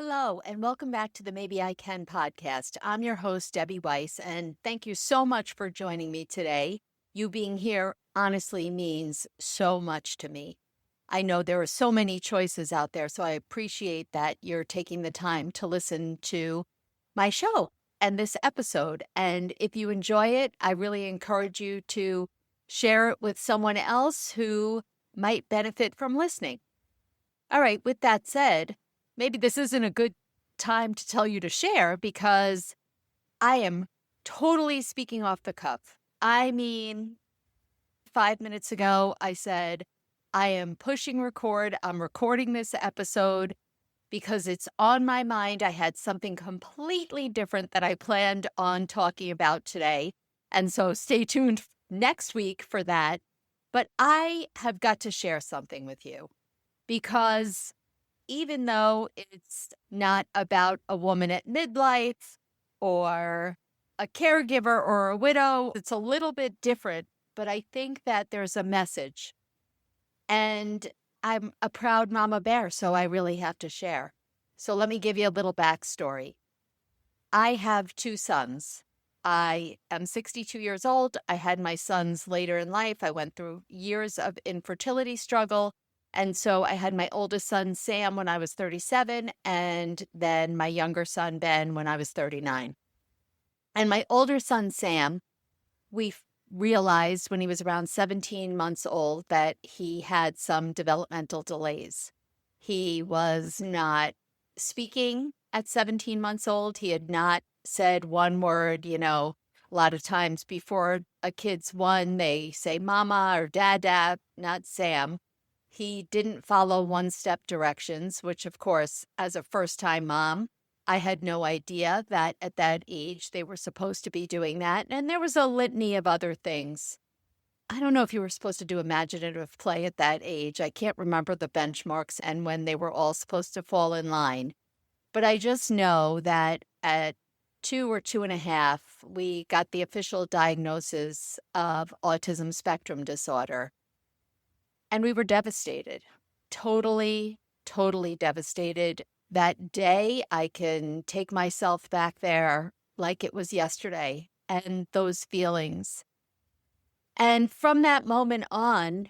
Hello, and welcome back to the Maybe I Can podcast. I'm your host, Debbie Weiss, and thank you so much for joining me today. You being here honestly means so much to me. I know there are so many choices out there, so I appreciate that you're taking the time to listen to my show and this episode. And if you enjoy it, I really encourage you to share it with someone else who might benefit from listening. All right, with that said, maybe this isn't a good time to tell you to share because I am totally speaking off the cuff. I mean, 5 minutes ago, I said, I am pushing record. I'm recording this episode because it's on my mind. I had something completely different that I planned on talking about today. And so stay tuned next week for that. But I have got to share something with you because even though it's not about a woman at midlife or a caregiver or a widow, it's a little bit different, but I think that there's a message. And I'm a proud mama bear, so I really have to share. So let me give you a little backstory. I have two sons. I am 62 years old. I had my sons later in life. I went through years of infertility struggle. And so I had my oldest son, Sam, when I was 37, and then my younger son, Ben, when I was 39. And my older son, Sam, realized when he was around 17 months old that he had some developmental delays. He was not speaking at 17 months old. He had not said one word. A lot of times before a kid's one, they say mama or dada, not Sam. He didn't follow one-step directions, which, of course, as a first-time mom, I had no idea that at that age they were supposed to be doing that. And there was a litany of other things. I don't know if you were supposed to do imaginative play at that age. I can't remember the benchmarks and when they were all supposed to fall in line. But I just know that at 2 or 2.5, we got the official diagnosis of autism spectrum disorder. And we were devastated, totally, totally devastated. That day, I can take myself back there like it was yesterday and those feelings. And from that moment on,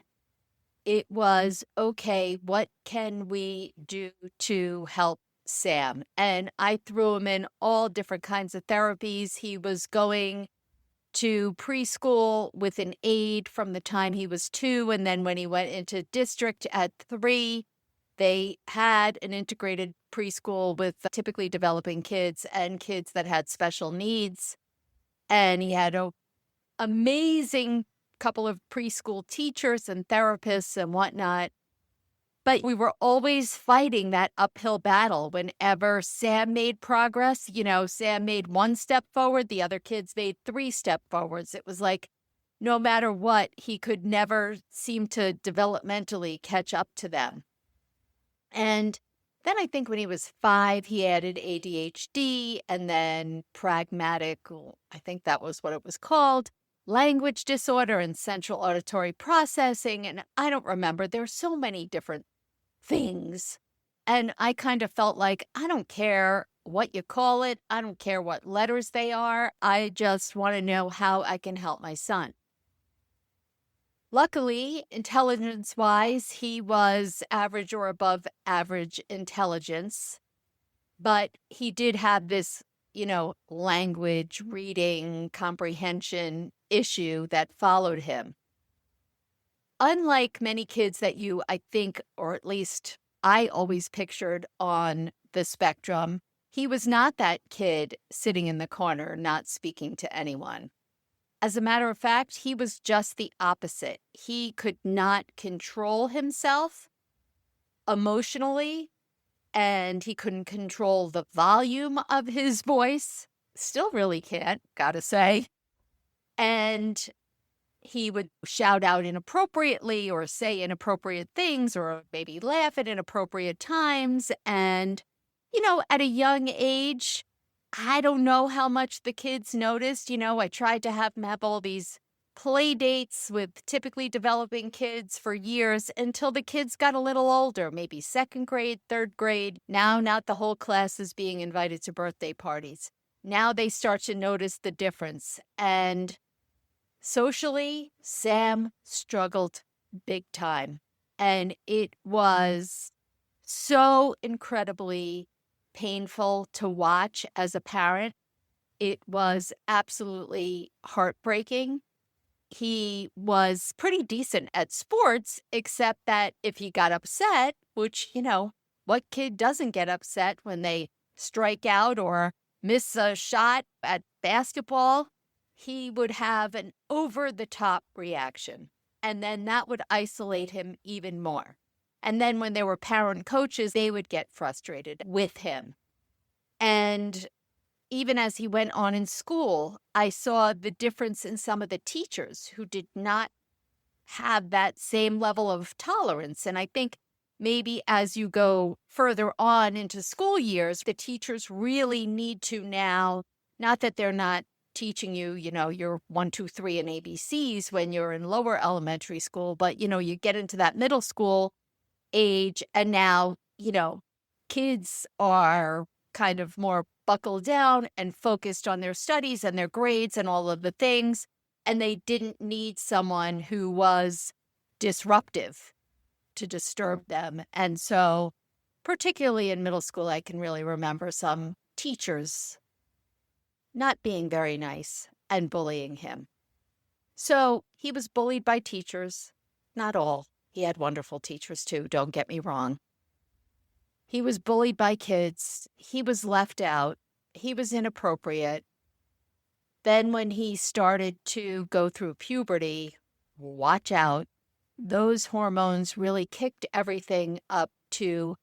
it was, okay, what can we do to help Sam? And I threw him in all different kinds of therapies. He was going to preschool with an aide from the time he was 2. And then when he went into district at 3, they had an integrated preschool with typically developing kids and kids that had special needs. And he had an amazing couple of preschool teachers and therapists and whatnot. But we were always fighting that uphill battle. Whenever Sam made progress, Sam made 1 step forward, the other kids made 3 step forwards. It was like no matter what, he could never seem to developmentally catch up to them. And then I think when he was 5, he added ADHD and then pragmatic, I think that was what it was called, language disorder and central auditory processing. And I don't remember. There's so many different things. And I kind of felt like, I don't care what you call it. I don't care what letters they are. I just want to know how I can help my son. Luckily, intelligence-wise, he was average or above average intelligence, but he did have this, language, reading, comprehension issue that followed him. Unlike many kids that I think, or at least I always pictured on the spectrum, he was not that kid sitting in the corner, not speaking to anyone. As a matter of fact, he was just the opposite. He could not control himself emotionally, and he couldn't control the volume of his voice. Still really can't, gotta say. And he would shout out inappropriately or say inappropriate things or maybe laugh at inappropriate times. And, at a young age, I don't know how much the kids noticed. I tried to have him have all these play dates with typically developing kids for years until the kids got a little older, maybe second grade, third grade. Now, not the whole class is being invited to birthday parties. Now they start to notice the difference. And socially, Sam struggled big time. And it was so incredibly painful to watch as a parent. It was absolutely heartbreaking. He was pretty decent at sports, except that if he got upset, which, what kid doesn't get upset when they strike out or miss a shot at basketball? He would have an over-the-top reaction, and then that would isolate him even more. And then when there were parent coaches, they would get frustrated with him. And even as he went on in school, I saw the difference in some of the teachers who did not have that same level of tolerance. And I think maybe as you go further on into school years, the teachers really need to now, not that they're not teaching you, your 1, 2, 3 and ABCs when you're in lower elementary school, but, you get into that middle school age and now, kids are kind of more buckled down and focused on their studies and their grades and all of the things. And they didn't need someone who was disruptive to disturb them. And so, particularly in middle school, I can really remember some teachers not being very nice and bullying him. So he was bullied by teachers, not all. He had wonderful teachers too, don't get me wrong. He was bullied by kids. He was left out. He was inappropriate. Then when he started to go through puberty, watch out. Those hormones really kicked everything up to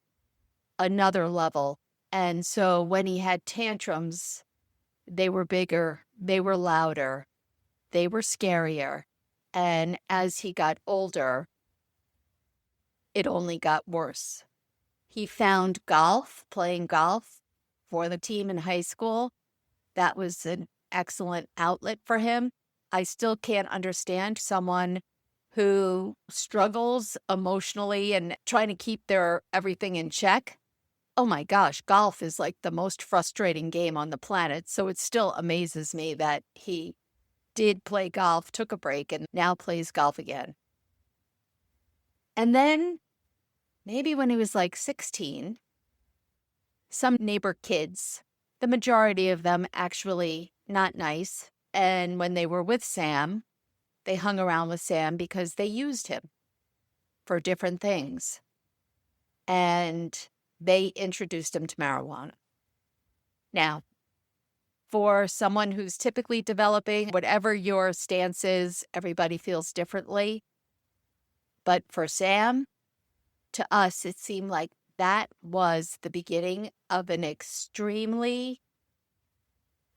another level. And so when he had tantrums, they were bigger, they were louder, they were scarier. And as he got older, it only got worse. He found playing golf for the team in high school. That was an excellent outlet for him. I still can't understand someone who struggles emotionally and trying to keep their everything in check. Oh my gosh, golf is like the most frustrating game on the planet. So it still amazes me that he did play golf, took a break, and now plays golf again. And then maybe when he was like 16, some neighbor kids, the majority of them actually not nice. And when they were with Sam, they hung around with Sam because they used him for different things. And they introduced him to marijuana. Now, for someone who's typically developing, whatever your stance is, everybody feels differently. But for Sam, to us, it seemed like that was the beginning of an extremely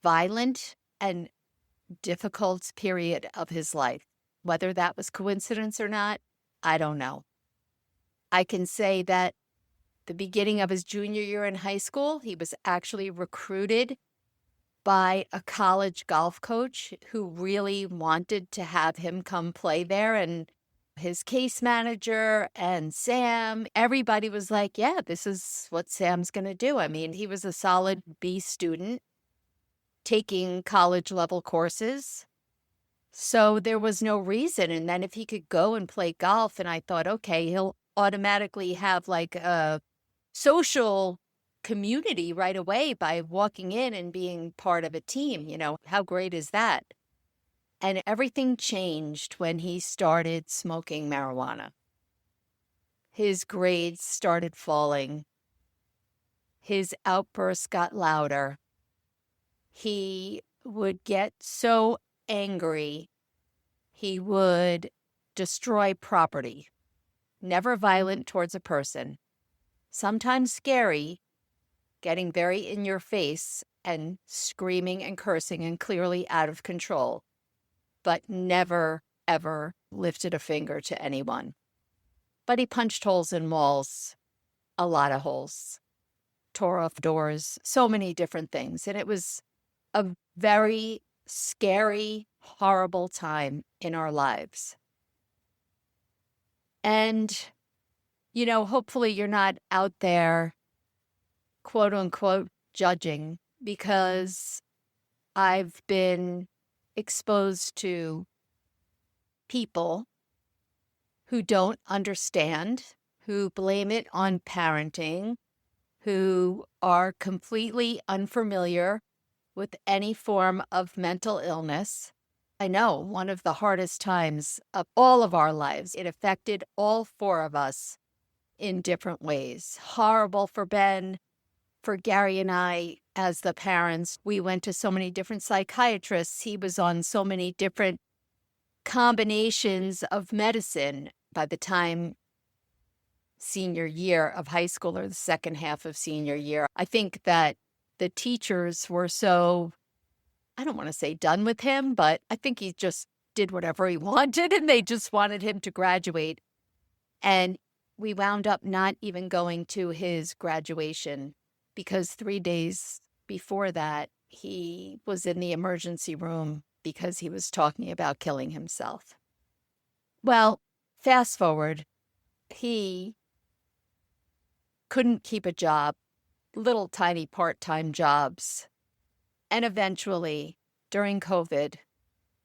violent and difficult period of his life. Whether that was coincidence or not, I don't know. I can say that the beginning of his junior year in high school, he was actually recruited by a college golf coach who really wanted to have him come play there. And his case manager and Sam, everybody was like, yeah, this is what Sam's going to do. I mean, he was a solid B student taking college level courses. So there was no reason. And then if he could go and play golf, and I thought, okay, he'll automatically have like a social community right away by walking in and being part of a team. How great is that? And everything changed when he started smoking marijuana. His grades started falling. His outbursts got louder. He would get so angry, he would destroy property. Never violent towards a person. Sometimes scary, getting very in your face and screaming and cursing and clearly out of control. But never, ever lifted a finger to anyone. But he punched holes in walls, a lot of holes, tore off doors, so many different things. And it was a very scary horrible time in our lives. And, hopefully you're not out there, quote unquote, judging, because I've been exposed to people who don't understand, who blame it on parenting, who are completely unfamiliar with any form of mental illness. I know one of the hardest times of all of our lives. It affected all four of us in different ways. Horrible for Ben, for Gary and I as the parents. We went to so many different psychiatrists. He was on so many different combinations of medicine by the time senior year of high school or the second half of senior year. I think that the teachers were so, I don't want to say done with him, but I think he just did whatever he wanted and they just wanted him to graduate. And we wound up not even going to his graduation because 3 days before that, he was in the emergency room because he was talking about killing himself. Well, fast forward, he couldn't keep a job, little tiny part-time jobs. And eventually, during COVID,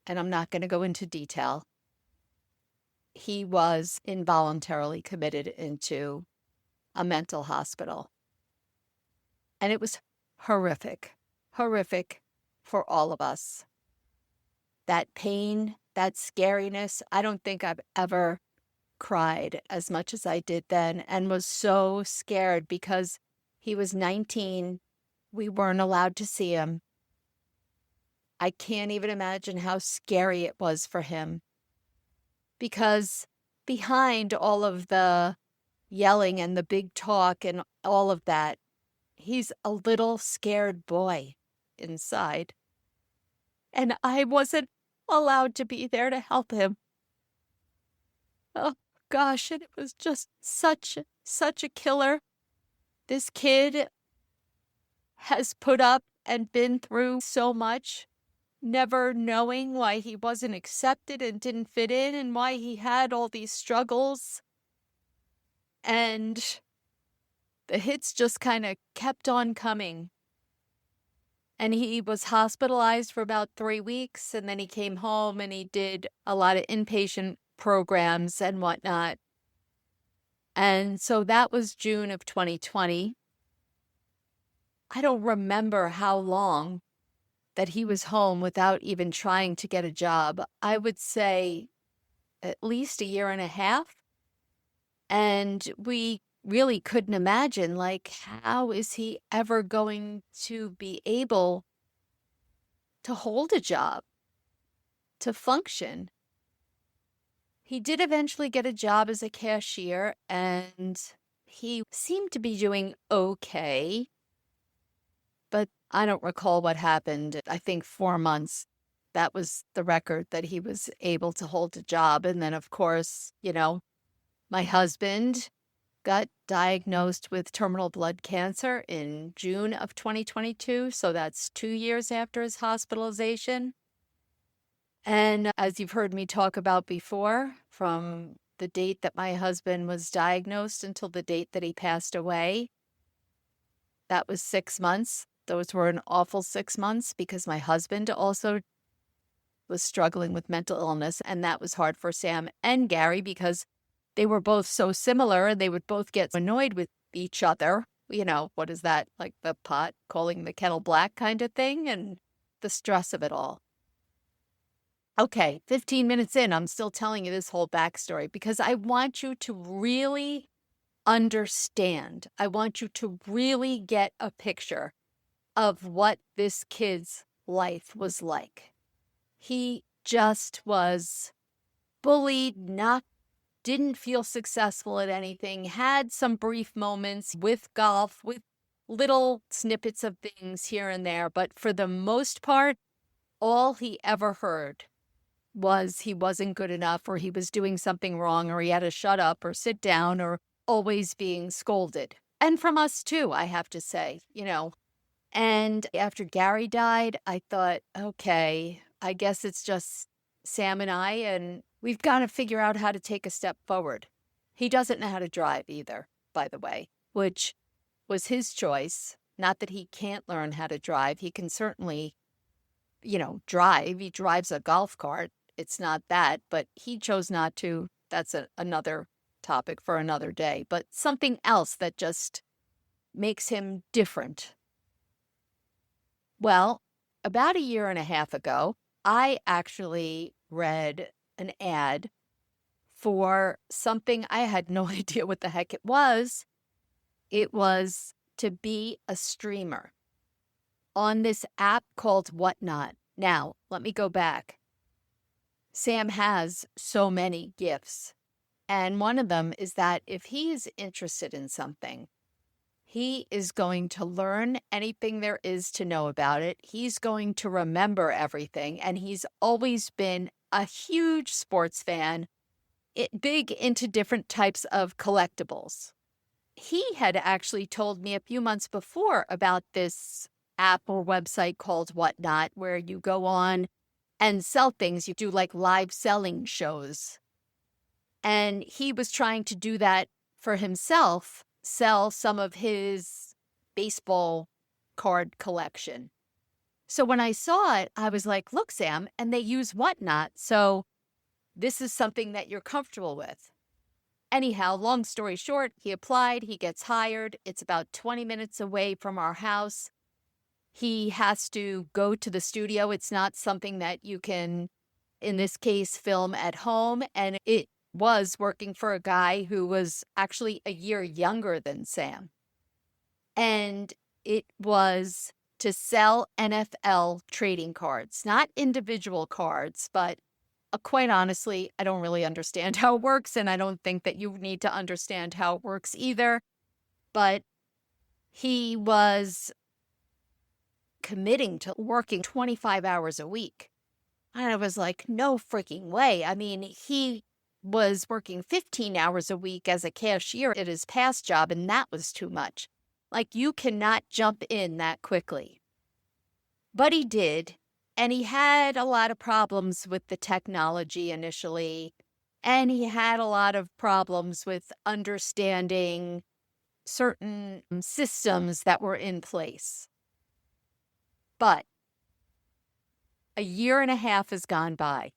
and I'm not going to go into detail, he was involuntarily committed into a mental hospital. And it was horrific for all of us. That pain, that scariness, I don't think I've ever cried as much as I did then and was so scared because he was 19. We weren't allowed to see him. I can't even imagine how scary it was for him because behind all of the yelling and the big talk and all of that, he's a little scared boy inside. And I wasn't allowed to be there to help him. Oh, gosh, and it was just such a killer. This kid has put up and been through so much, never knowing why he wasn't accepted and didn't fit in and why he had all these struggles. And the hits just kind of kept on coming. And he was hospitalized for about 3 weeks, and then he came home and he did a lot of inpatient programs and whatnot. And so that was June of 2020. I don't remember how long that he was home without even trying to get a job. I would say at least a year and a half. And we really couldn't imagine, like, how is he ever going to be able to hold a job, to function? He did eventually get a job as a cashier, and he seemed to be doing okay, but I don't recall what happened. I think 4 months. That was the record that he was able to hold a job. And then, of course, my husband got diagnosed with terminal blood cancer in June of 2022. So that's 2 years after his hospitalization. And as you've heard me talk about before, from the date that my husband was diagnosed until the date that he passed away, that was 6 months. Those were an awful 6 months because my husband also was struggling with mental illness. And that was hard for Sam and Gary because they were both so similar and they would both get annoyed with each other. What is that? Like the pot calling the kettle black kind of thing, and the stress of it all. Okay, 15 minutes in, I'm still telling you this whole backstory because I want you to really understand. I want you to really get a picture of what this kid's life was like. He just was bullied, didn't feel successful at anything, had some brief moments with golf, with little snippets of things here and there. But for the most part, all he ever heard was he wasn't good enough, or he was doing something wrong, or he had to shut up or sit down, or always being scolded. And from us too, I have to say. And after Gary died, I thought, okay, I guess it's just Sam and I, and we've got to figure out how to take a step forward. He doesn't know how to drive either, by the way, which was his choice. Not that he can't learn how to drive. He can certainly, drive. He drives a golf cart. It's not that, but he chose not to. That's another topic for another day, but something else that just makes him different. Well, about a year and a half ago, I actually read an ad for something I had no idea what the heck it was. It was to be a streamer on this app called Whatnot. Now, let me go back. Sam has so many gifts, and one of them is that if he is interested in something, he is going to learn anything there is to know about it. He's going to remember everything, and he's always been a huge sports fan, big into different types of collectibles. He had actually told me a few months before about this app or website called Whatnot, where you go on and sell things. You do like live selling shows. And he was trying to do that for himself, sell some of his baseball card collection. So when I saw it, I was like, look, Sam, and they use Whatnot. So this is something that you're comfortable with. Anyhow, long story short, he applied, he gets hired. It's about 20 minutes away from our house. He has to go to the studio. It's not something that you can, in this case, film at home. And it was working for a guy who was actually a year younger than Sam. And it was to sell NFL trading cards, not individual cards, but quite honestly, I don't really understand how it works, and I don't think that you need to understand how it works either. But he was committing to working 25 hours a week. And I was like, no freaking way. I mean, he was working 15 hours a week as a cashier at his past job, and that was too much. Like, you cannot jump in that quickly. But he did. And he had a lot of problems with the technology initially, and he had a lot of problems with understanding certain systems that were in place. But a year and a half has gone by.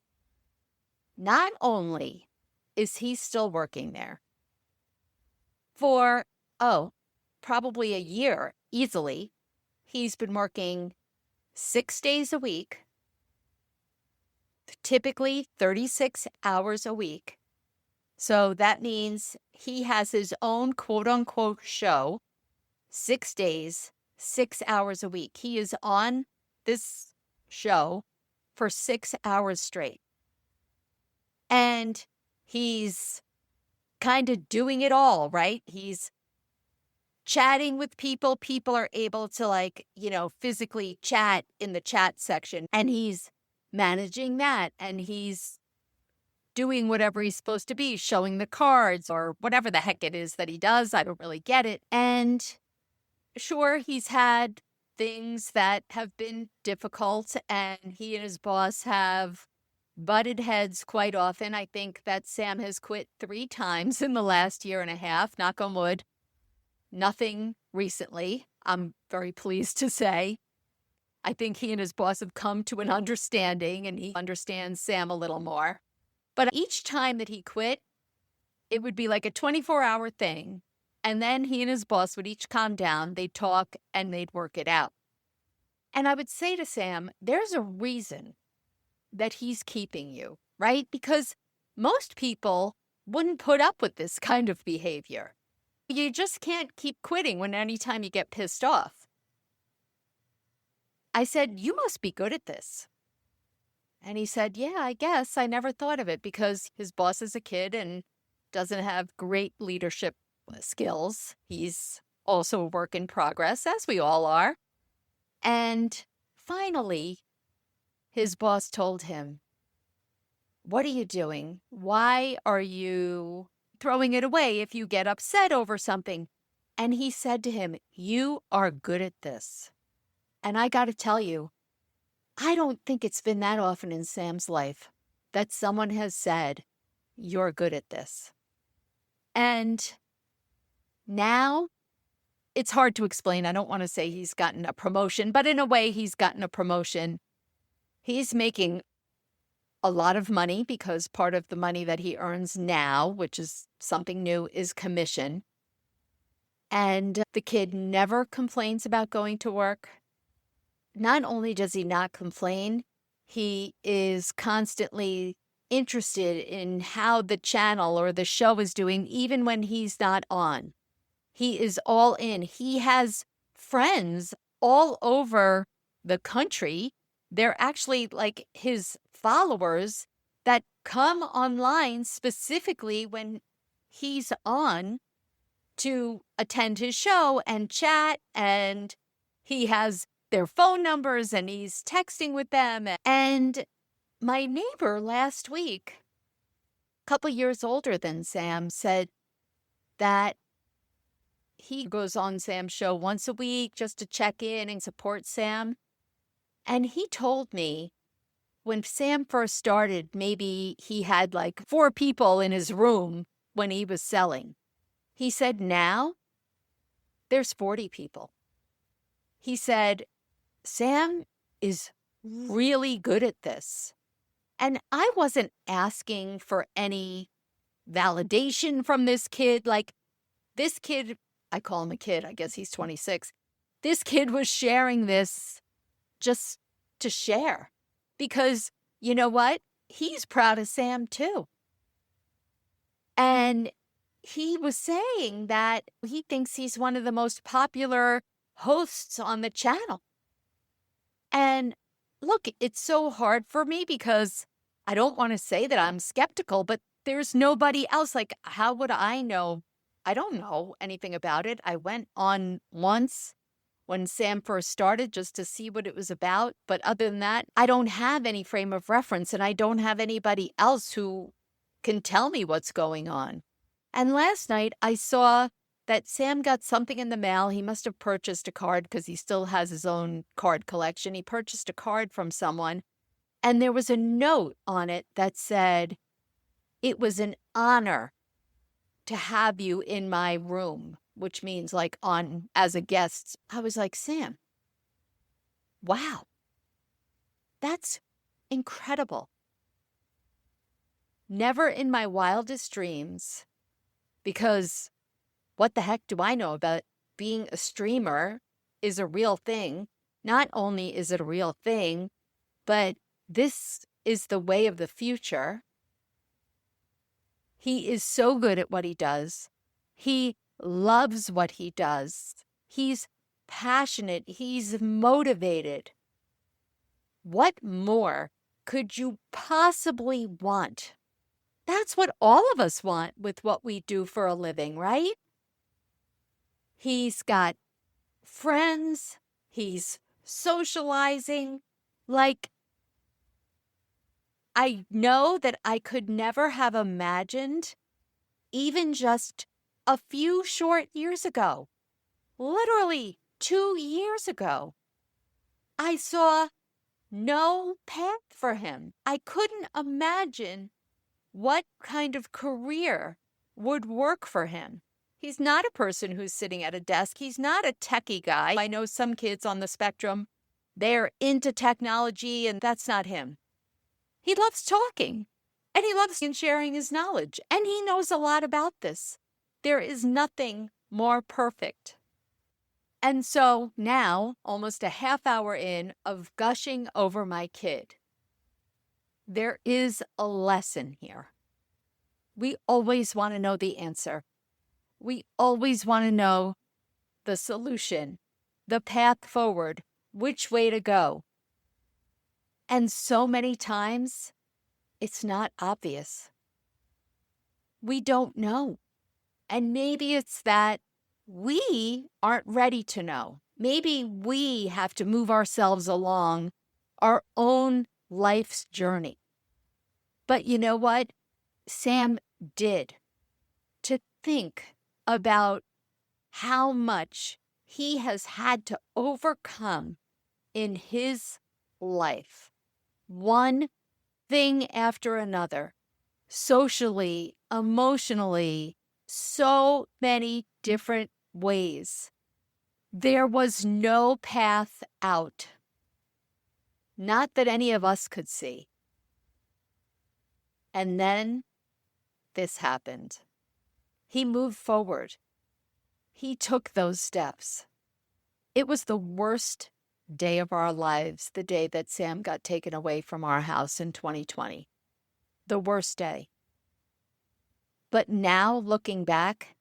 Not only is he still working there for, probably a year easily, he's been working 6 days a week, typically 36 hours a week. So that means he has his own quote unquote show, 6 days, 6 hours a week. He is on this show for 6 hours straight. And he's kind of doing it all, right? He's chatting with people. People are able to physically chat in the chat section, and he's managing that, and he's doing whatever he's supposed to be, showing the cards or whatever the heck it is that he does. I don't really get it. And sure, he's had things that have been difficult, and he and his boss have butted heads quite often. I think that Sam has quit 3 times in the last year and a half, knock on wood. Nothing recently, I'm very pleased to say. I think he and his boss have come to an understanding, and he understands Sam a little more. But each time that he quit, it would be like a 24-hour thing. And then he and his boss would each calm down, they'd talk, and they'd work it out. And I would say to Sam, there's a reason that he's keeping you, right? Because most people wouldn't put up with this kind of behavior. You just can't keep quitting anytime you get pissed off. I said, you must be good at this. And he said, yeah, I guess. I never thought of it because his boss is a kid and doesn't have great leadership skills. He's also a work in progress, as we all are. And finally, his boss told him, what are you doing? Why are you throwing it away if you get upset over something? And he said to him, you are good at this. And I got to tell you, I don't think it's been that often in Sam's life that someone has said, "You're good at this." And now it's hard to explain. I don't want to say he's gotten a promotion, but in a way, he's gotten a promotion. He's making a lot of money because part of the money that he earns now, which is something new, is commission. And the kid never complains about going to work. Not only does he not complain, he is constantly interested in how the channel or the show is doing, even when he's not on. He is all in. He has friends all over the country. They're actually like his followers that come online specifically when he's on to attend his show and chat. And he has their phone numbers and he's texting with them. And my neighbor last week, a couple years older than Sam, said that he goes on Sam's show once a week just to check in and support Sam. And he told me when Sam first started, maybe he had like 4 people in his room when he was selling. He said now there's 40 people. He said, Sam is really good at this. And I wasn't asking for any validation from this kid. Like this kid, I call him a kid, I guess he's 26. This kid was sharing this just to share because you know what? He's proud of Sam too. And he was saying that he thinks he's one of the most popular hosts on the channel. And look, it's so hard for me because I don't want to say that I'm skeptical, but there's nobody else. Like, how would I know? I don't know anything about it. I went on once when Sam first started just to see what it was about. But other than that, I don't have any frame of reference and I don't have anybody else who can tell me what's going on. And last night I saw that Sam got something in the mail. He must have purchased a card because he still has his own card collection. He purchased a card from someone and there was a note on it that said, "It was an honor to have you in my room," which means like on as a guest. I was like, Sam, wow, that's incredible. Never in my wildest dreams, because what the heck do I know about being a streamer is a real thing. Not only is it a real thing, but this is the way of the future. He is so good at what he does. He loves what he does. He's passionate. He's motivated. What more could you possibly want? That's what all of us want with what we do for a living, right? He's got friends. He's socializing. Like, I know that I could never have imagined, even just a few short years ago, literally 2 years ago, I saw no path for him. I couldn't imagine what kind of career would work for him. He's not a person who's sitting at a desk. He's not a techie guy. I know some kids on the spectrum, they're into technology, and that's not him. He loves talking, and he loves sharing his knowledge, and he knows a lot about this. There is nothing more perfect. And so now, almost a half hour in of gushing over my kid, there is a lesson here. We always want to know the answer. We always want to know the solution, the path forward, which way to go. And so many times, it's not obvious. We don't know. And maybe it's that we aren't ready to know. Maybe we have to move ourselves along our own life's journey. But you know what? Sam did. To think about how much he has had to overcome in his life. One thing after another, socially, emotionally, so many different ways. There was no path out. Not that any of us could see. And then this happened. He moved forward. He took those steps. It was the worst day of our lives, the day that Sam got taken away from our house in 2020. The worst day. But now, looking back,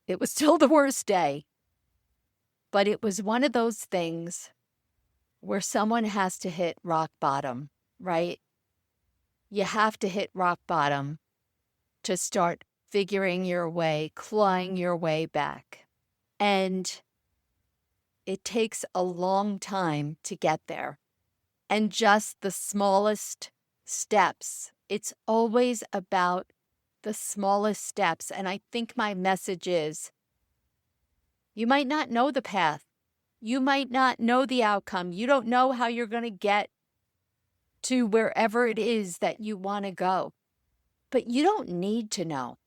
it was still the worst day. But it was one of those things where someone has to hit rock bottom, right? You have to hit rock bottom to start figuring your way, clawing your way back. And it takes a long time to get there. And just the smallest steps. It's always about the smallest steps. And I think my message is, you might not know the path. You might not know the outcome. You don't know how you're going to get to wherever it is that you want to go. But you don't need to know.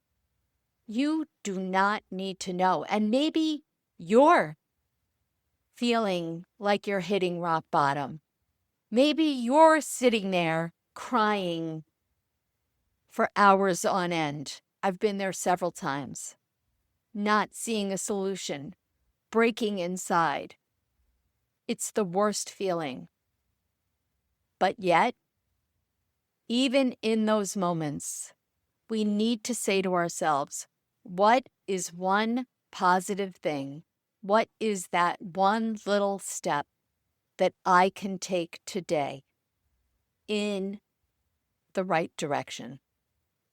You do not need to know. And maybe you're feeling like you're hitting rock bottom. Maybe you're sitting there crying for hours on end. I've been there several times. Not seeing a solution, breaking inside. It's the worst feeling. But yet, even in those moments, we need to say to ourselves, what is one positive thing? What is that one little step that I can take today in the right direction?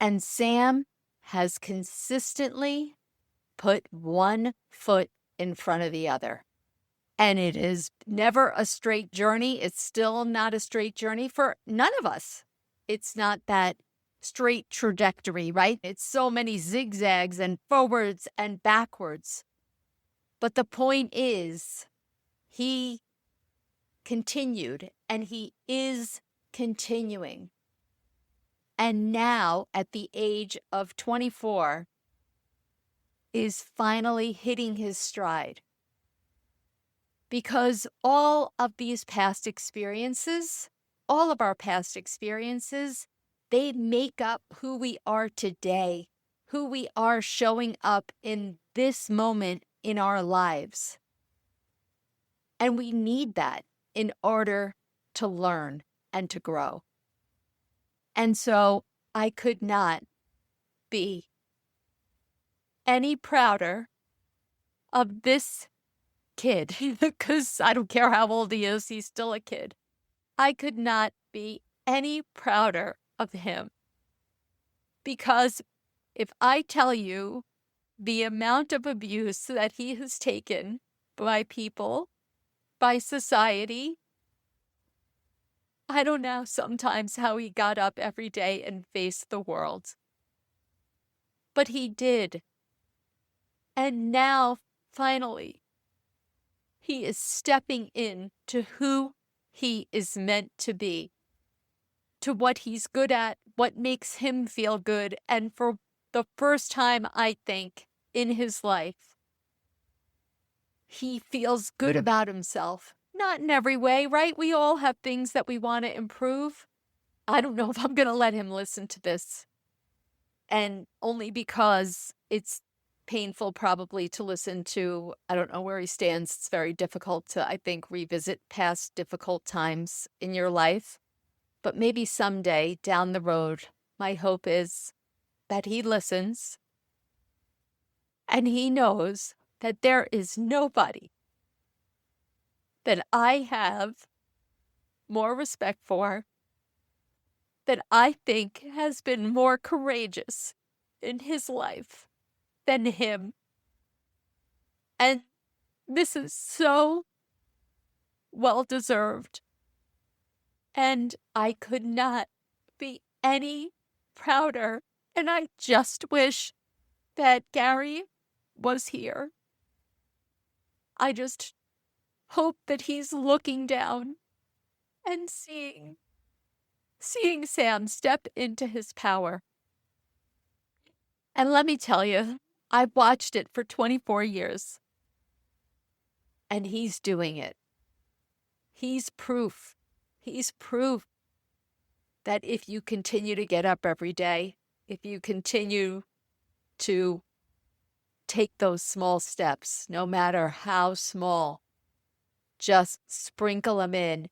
And Sam has consistently put one foot in front of the other. And it is never a straight journey. It's still not a straight journey for none of us. It's not that straight trajectory, right? It's so many zigzags and forwards and backwards. But the point is, he continued and he is continuing. And now, at the age of 24, is finally hitting his stride. Because all of these past experiences, all of our past experiences, they make up who we are today, who we are showing up in this moment in our lives. And we need that in order to learn and to grow. And so I could not be any prouder of this kid, because I don't care how old he is, he's still a kid. I could not be any prouder of him. Because if I tell you the amount of abuse that he has taken by people, by society, I don't know sometimes how he got up every day and faced the world. But he did. And now, finally, he is stepping in to who he is meant to be, to what he's good at, what makes him feel good. And for the first time, I think, in his life, he feels good about himself. Not in every way, right? We all have things that we want to improve. I don't know if I'm going to let him listen to this. And only because it's painful probably to listen to. I don't know where he stands. It's very difficult to, I think, revisit past difficult times in your life. But maybe someday down the road, my hope is that he listens and he knows that there is nobody that I have more respect for, that I think has been more courageous in his life than him. And this is so well-deserved. And I could not be any prouder. And I just wish that Gary was here. I just hope that he's looking down and seeing Sam step into his power. And let me tell you, I've watched it for 24 years, and he's doing it. He's proof. He's proof that if you continue to get up every day, if you continue to take those small steps, no matter how small, just sprinkle them in.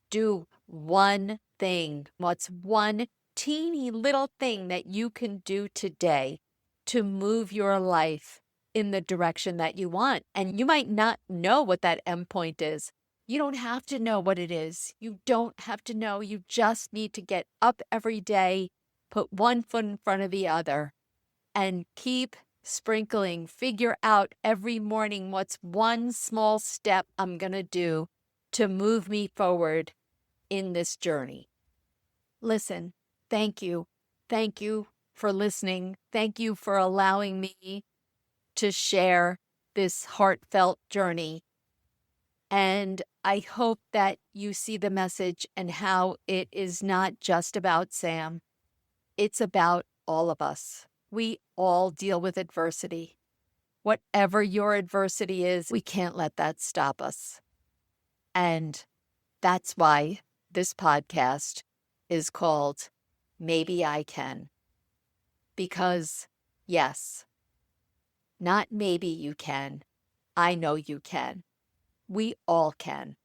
Do one thing. What's one teeny little thing that you can do today to move your life in the direction that you want? And you might not know what that endpoint is. You don't have to know what it is. You don't have to know. You just need to get up every day, put one foot in front of the other, and keep sprinkling. Figure out every morning what's one small step I'm going to do to move me forward in this journey. Listen, thank you. Thank you for listening. Thank you for allowing me to share this heartfelt journey. And I hope that you see the message and how it is not just about Sam. It's about all of us. We all deal with adversity. Whatever your adversity is, we can't let that stop us. And that's why this podcast is called Maybe I Can. Because, yes, not maybe you can. I know you can. We all can.